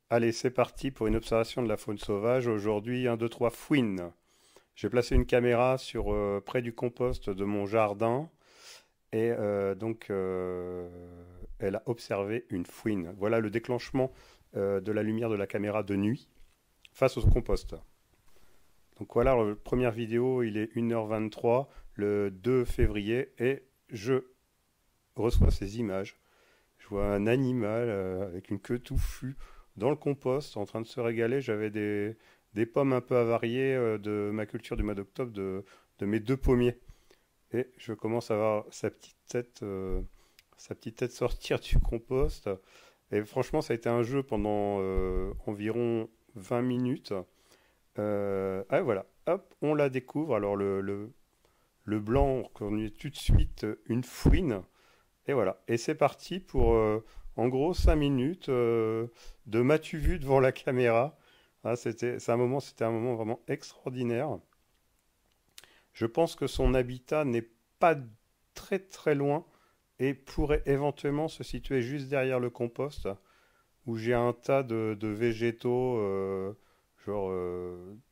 Allez, c'est parti pour une observation de la faune sauvage. Aujourd'hui, un, 2, 3, fouine. J'ai placé une caméra sur près du compost de mon jardin et elle a observé une fouine. Voilà le déclenchement de la lumière de la caméra de nuit face au compost. Donc voilà, la première vidéo, il est 1h23 le 2 février et je reçois ces images. Je vois un animal avec une queue touffue dans le compost en train de se régaler. J'avais des pommes un peu avariées de ma culture du mois d'octobre de mes deux pommiers. Et je commence à voir sa petite tête sortir du compost. Et franchement, ça a été un jeu pendant environ 20 minutes. Ah voilà, hop, on la découvre. Alors le blanc, on reconnaît tout de suite une fouine. Et voilà. Et c'est parti pour en gros 5 minutes de m'as-tu vu devant la caméra. Ah, c'était un moment vraiment extraordinaire. Je pense que son habitat n'est pas très très loin et pourrait éventuellement se situer juste derrière le compost où j'ai un tas de végétaux, genre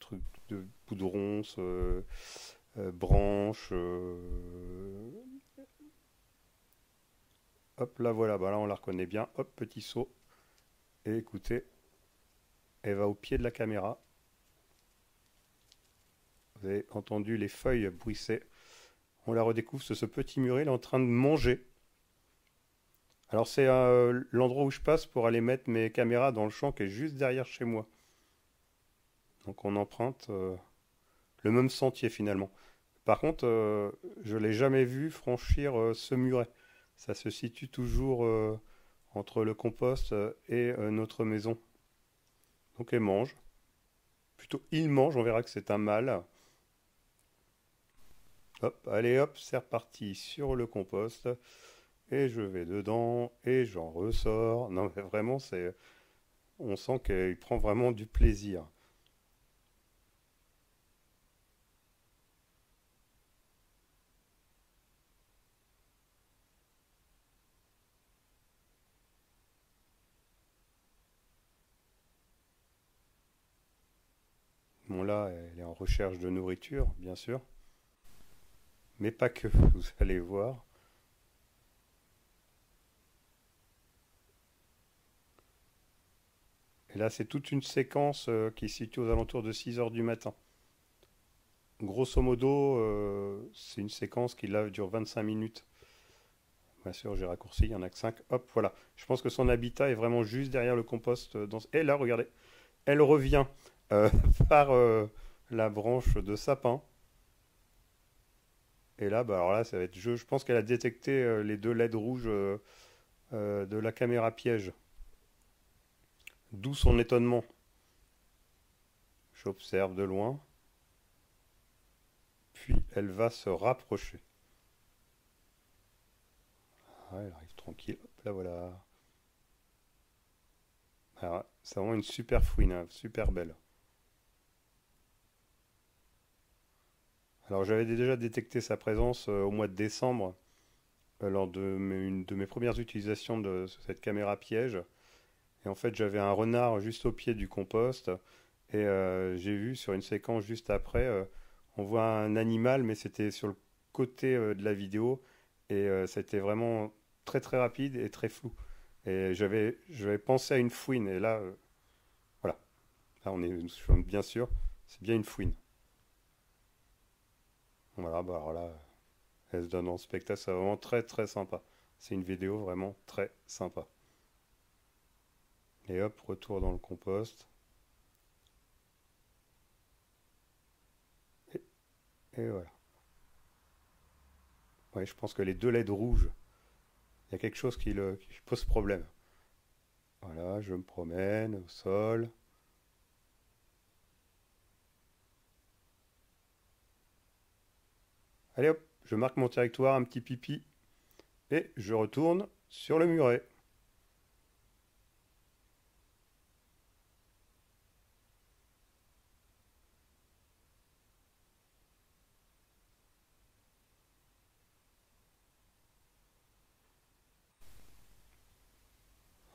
trucs de poudrons, branches, hop, là voilà, bah là on la reconnaît bien. Hop, petit saut. Et écoutez, elle va au pied de la caméra. Vous avez entendu les feuilles bruisser. On la redécouvre sur ce petit muret, elle est en train de manger. Alors c'est l'endroit où je passe pour aller mettre mes caméras dans le champ qui est juste derrière chez moi. Donc on emprunte le même sentier finalement. Par contre, je ne l'ai jamais vu franchir ce muret. Ça se situe toujours entre le compost et notre maison. Donc elle mange. Plutôt il mange, on verra que c'est un mâle. Hop, allez hop, c'est reparti sur le compost. Et je vais dedans et j'en ressors. Non mais vraiment, on sent qu'il prend vraiment du plaisir. Bon là, elle est en recherche de nourriture, bien sûr. Mais pas que, vous allez voir. Et là, c'est toute une séquence qui se situe aux alentours de 6 heures du matin. Grosso modo, c'est une séquence qui là dure 25 minutes. Bien sûr, j'ai raccourci, il y en a que 5. Hop, voilà. Je pense que son habitat est vraiment juste derrière le compost. Et là, regardez, elle revient euh, par la branche de sapin. Et là, bah, alors là, ça va être jeu. Je pense qu'elle a détecté les deux LED rouges de la caméra piège. D'où son étonnement. J'observe de loin. Puis elle va se rapprocher. Ah, elle arrive tranquille. Hop, là voilà. Alors, c'est vraiment une super fouine, hein, super belle. Alors j'avais déjà détecté sa présence au mois de décembre lors de une de mes premières utilisations de cette caméra piège. Et en fait j'avais un renard juste au pied du compost et j'ai vu sur une séquence juste après, on voit un animal mais c'était sur le côté de la vidéo et c'était vraiment très très rapide et très flou. Et j'avais pensé à une fouine et là, voilà, là on est bien sûr, c'est bien une fouine. Voilà, bah alors là, elle se donne en spectacle, c'est vraiment très très sympa. C'est une vidéo vraiment très sympa. Et hop, retour dans le compost. Et, et voilà. Ouais, je pense que les deux LED rouges, il y a quelque chose qui pose problème. Voilà, je me promène au sol. Allez hop, je marque mon territoire, un petit pipi, et je retourne sur le muret.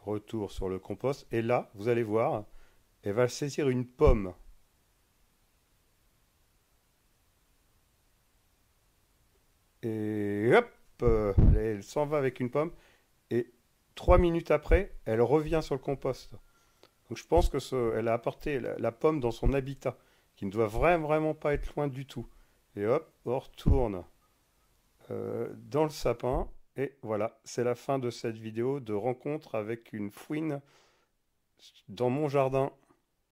retour sur le compost. Et là, vous allez voir, elle va saisir une pomme. Et hop, elle s'en va avec une pomme. Et 3 minutes après, elle revient sur le compost. Donc je pense que elle a apporté la pomme dans son habitat, qui ne doit vraiment pas être loin du tout. Et hop, on retourne dans le sapin. Et voilà, c'est la fin de cette vidéo de rencontre avec une fouine dans mon jardin.